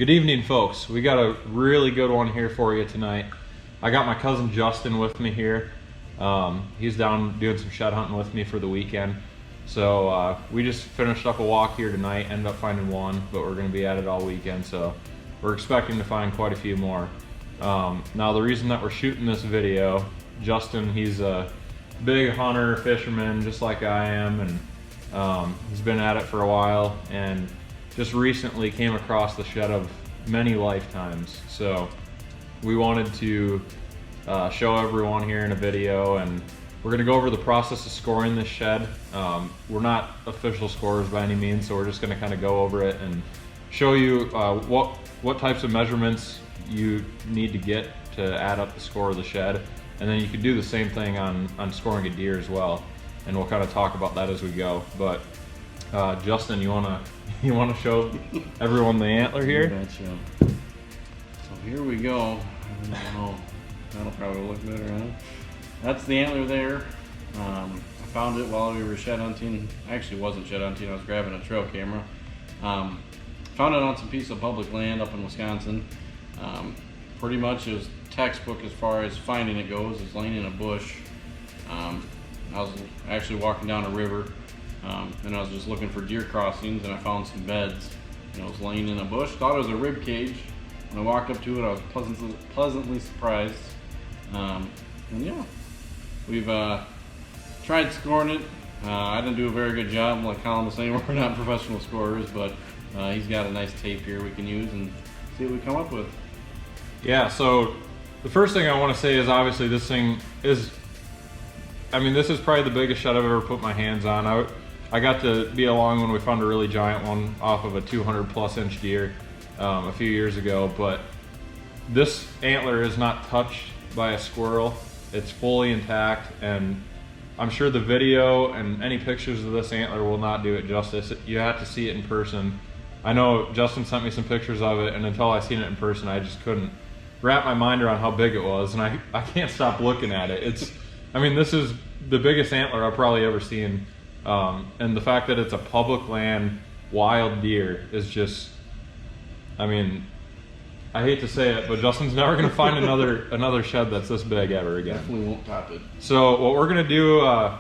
Good evening, folks. We got a really good one here for you tonight. I got my cousin Justin with me here. He's down doing some shed hunting with me for the weekend. So we just finished up a walk here tonight, ended up finding one, but we're gonna be at it all weekend, so we're expecting to find quite a few more. Now the reason that we're shooting this video, Justin, he's a big hunter, fisherman, just like I am, and he's been at it for a while, and just recently came across the shed of many lifetimes. So we wanted to show everyone here in a video, and we're gonna go over the process of scoring this shed. We're not official scorers by any means, so we're just gonna kind of go over it and show you what types of measurements you need to get to add up the score of the shed. And then you can do the same thing on scoring a deer as well. And we'll kind of talk about that as we go. But Justin, you wanna show everyone the antler here? Gotcha. So here we go. I don't know. That'll probably look better, huh? That's the antler there. I found it while we were shed hunting. I actually wasn't shed hunting. I was grabbing a trail camera. Found it on some piece of public land up in Wisconsin. Pretty much it was textbook as far as finding it goes. It's laying in a bush. I was actually walking down a river, and I was just looking for deer crossings, and I found some beds. And it was laying in a bush. Thought it was a rib cage. When I walked up to it, I was pleasantly surprised. And yeah, we've tried scoring it. I didn't do a very good job. Like Colin was saying, we're not professional scorers, but he's got a nice tape here we can use and see what we come up with. Yeah, so the first thing I want to say is obviously this thing is, this is probably the biggest shed I've ever put my hands on. I got to be along when we found a really giant one off of a 200+ inch deer a few years ago, but this antler is not touched by a squirrel. It's fully intact, and I'm sure the video and any pictures of this antler will not do it justice. You have to see it in person. I know Justin sent me some pictures of it, and until I seen it in person, I just couldn't wrap my mind around how big it was, and I can't stop looking at it. This is the biggest antler I've probably ever seen, and the fact that it's a public land wild deer is just, I hate to say it, but Justin's never gonna find another shed that's this big ever again. Definitely won't top it. So what we're gonna do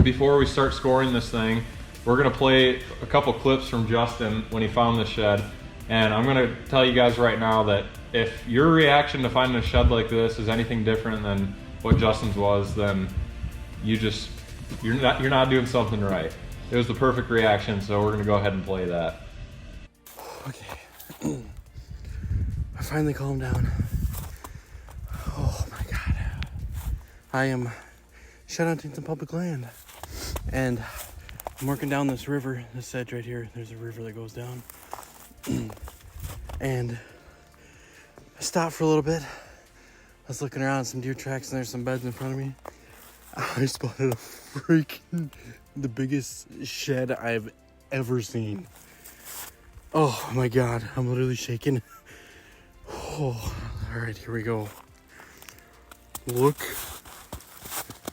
before we start scoring this thing, we're gonna play a couple clips from Justin when he found this shed, and I'm gonna tell you guys right now that if your reaction to finding a shed like this is anything different than what Justin's was, then you're not doing something right. It was the perfect reaction, so we're gonna go ahead and play that. Okay. I finally calmed down. Oh my god. I am shed hunting some public land, and I'm working down this river, this edge right here. There's a river that goes down. And I stopped for a little bit. I was looking around some deer tracks, and there's some beds in front of me. I spotted the biggest shed I've ever seen. Oh my god, I'm literally shaking. Oh, all right, here we go. Look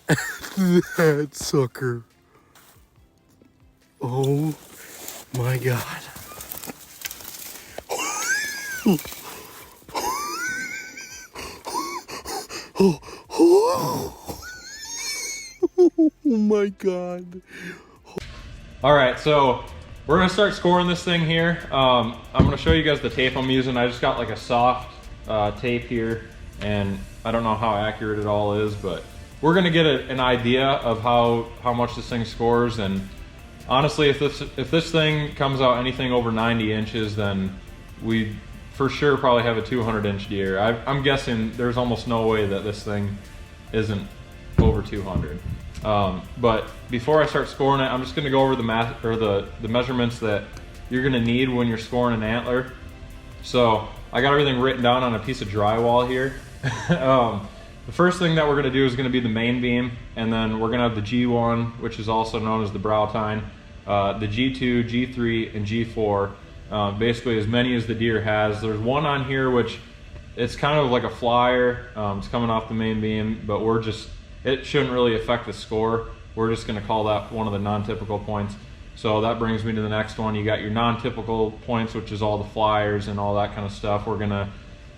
at that sucker. Oh my god. Oh my god. All right, so we're gonna start scoring this thing here. I'm gonna show you guys the tape I'm using. I just got like a soft tape here, and I don't know how accurate it all is, but we're gonna get an idea of how much this thing scores. And honestly, if this thing comes out anything over 90 inches, then we for sure probably have a 200-inch deer. I'm guessing there's almost no way that this thing isn't over 200. But before I start scoring it, I'm just going to go over the measurements that you're going to need when you're scoring an antler. So I got everything written down on a piece of drywall here. The first thing that we're going to do is going to be the main beam, and then we're going to have the G1, which is also known as the brow tine, the G2, G3, and G4. Basically as many as the deer has. There's one on here which it's kind of like a flyer. It's coming off the main beam, but it shouldn't really affect the score. We're just going to call that one of the non-typical points. So that brings me to the next one. You got your non-typical points, which is all the flyers and all that kind of stuff. We're gonna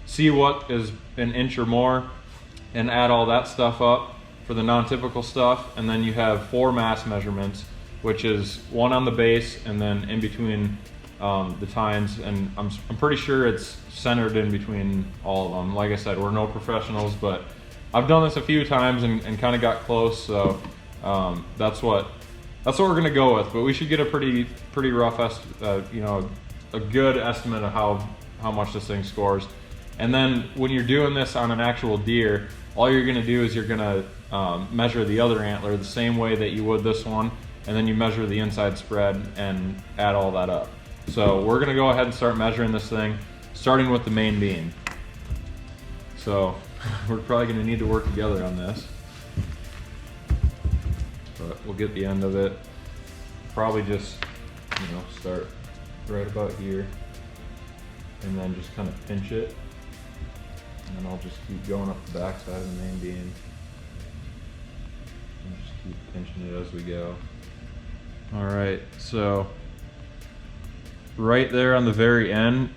see what is an inch or more and add all that stuff up for the non-typical stuff. And then you have 4 mass measurements, which is 1 on the base and then in between the tines. And I'm pretty sure it's centered in between all of them. Like I said, we're no professionals, but I've done this a few times and kind of got close. So that's what we're gonna go with. But we should get a pretty rough a good estimate of how much this thing scores. And then when you're doing this on an actual deer, all you're gonna do is you're gonna measure the other antler the same way that you would this one, and then you measure the inside spread and add all that up. So we're gonna go ahead and start measuring this thing, starting with the main beam. So we're probably gonna need to work together on this, but we'll get the end of it. Probably just, start right about here, and then just kind of pinch it. And then I'll just keep going up the back side of the main beam. And just keep pinching it as we go. Alright, so right there on the very end,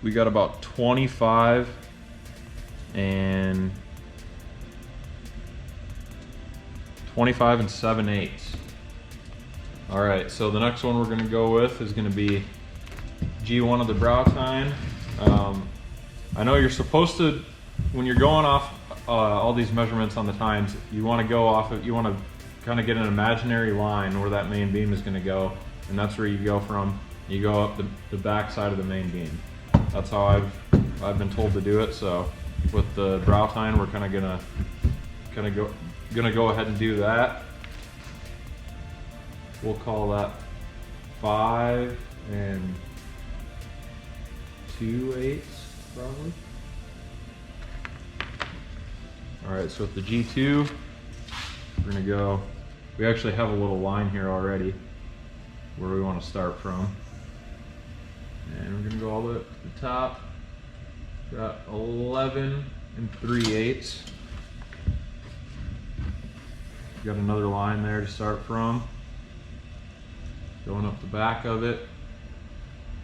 we got about 25 and 7/8. Alright, so the next one we're going to go with is going to be G1 of the brow tine. I know you're supposed to, when you're going off all these measurements on the tines, you want to go off of, you want to kind of get an imaginary line where that main beam is going to go, and that's where you go from. You go up the back side of the main beam. That's how I've been told to do it. So with the brow tine, we're kind of gonna go ahead and do that. We'll call that 5 2/8 probably. All right, so with the G2, we're gonna go, we actually have a little line here already where we want to start from. And we're gonna go all the way up to the top. Got 11 3/8. Got another line there to start from. Going up the back of it.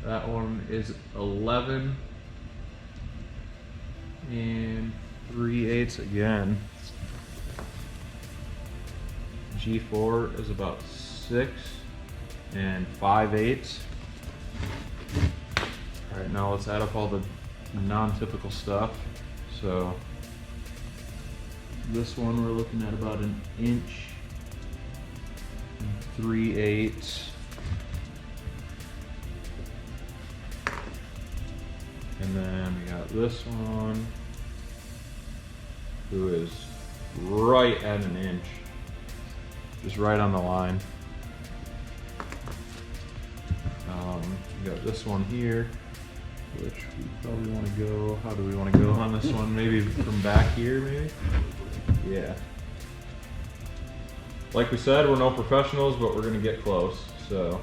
That one is 11 3/8 again. G4 is about 6 5/8. All right, now let's add up all the non-typical stuff. So this one we're looking at about 1 3/8. And then we got this one, who is right at 1 inch, just right on the line. We got this one here, which we probably want to go, how do we want to go on this one? Maybe from back here, maybe? Yeah. Like we said, we're no professionals, but we're gonna get close, so.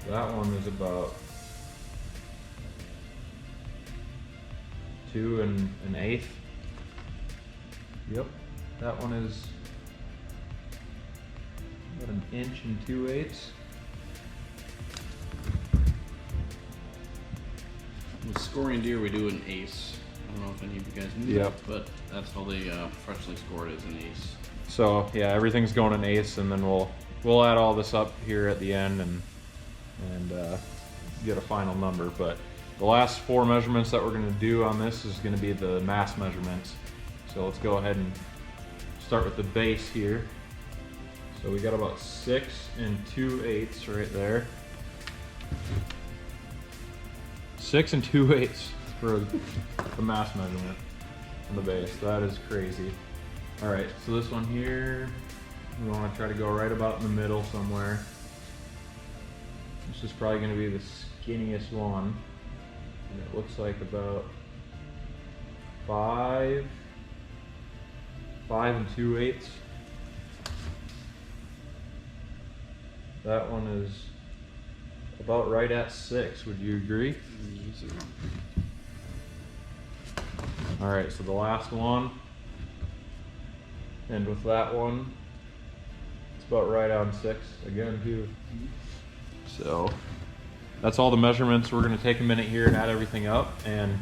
That one is about 2 1/8. Yep, that one is about 1 2/8. With scoring deer, we do an ace. I don't know if any of you guys knew Yep. that, but that's how they freshly scored is an ace. So yeah, everything's going an ace, and then we'll add all this up here at the end and get a final number. But the last 4 measurements that we're going to do on this is going to be the mass measurements. So let's go ahead and start with the base here. So we got about 6 2/8 right there. 6 2/8 for the mass measurement on the base. That is crazy. All right, so this one here, we want to try to go right about in the middle somewhere. This is probably going to be the skinniest one. And it looks like about 5 2/8. That one is about right at 6. Would you agree? All right, so the last one, And with that one, it's about right on 6 again too. So that's all the measurements. We're gonna take a minute here and add everything up, and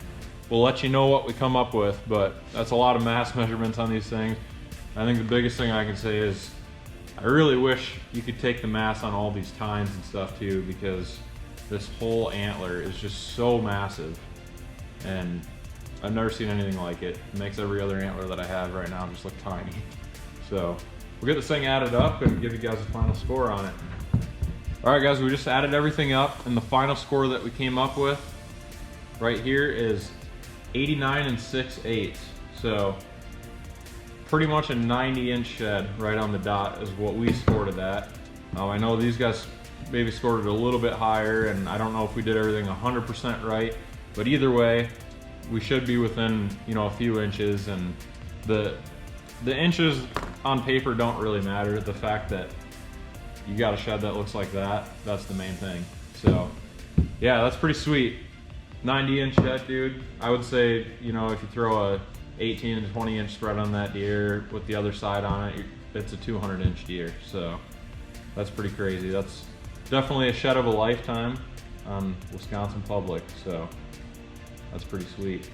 we'll let you know what we come up with, but that's a lot of mass measurements on these things. I think the biggest thing I can say is I really wish you could take the mass on all these tines and stuff too, because this whole antler is just so massive, and I've never seen anything like it. It makes every other antler that I have right now just look tiny. So we'll get this thing added up and give you guys a final score on it. All right guys, we just added everything up, and the final score that we came up with right here is 89 6/8. So pretty much a 90-inch shed right on the dot is what we scored it at. I know these guys maybe scored it a little bit higher, and I don't know if we did everything 100% right, but either way, we should be within, you know, a few inches, and the inches on paper don't really matter. The fact that you got a shed that looks like that, that's the main thing. So yeah, that's pretty sweet. 90-inch shed, dude. I would say, you know, if you throw a 18 and 20-inch spread on that deer with the other side on it, it's a 200-inch deer. So that's pretty crazy. That's definitely a shed of a lifetime on Wisconsin public. So that's pretty sweet.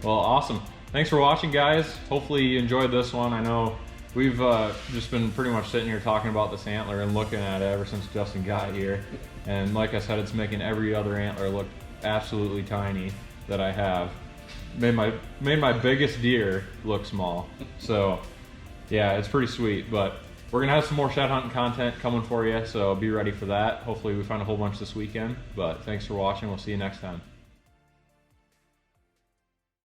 Well, awesome. Thanks for watching, guys. Hopefully you enjoyed this one. I know we've just been pretty much sitting here talking about this antler and looking at it ever since Justin got here. And like I said, it's making every other antler look absolutely tiny that I have. Made my biggest deer look small. So yeah, it's pretty sweet. But we're gonna have some more shed hunting content coming for you, so be ready for that. Hopefully we find a whole bunch this weekend. But thanks for watching. We'll see you next time.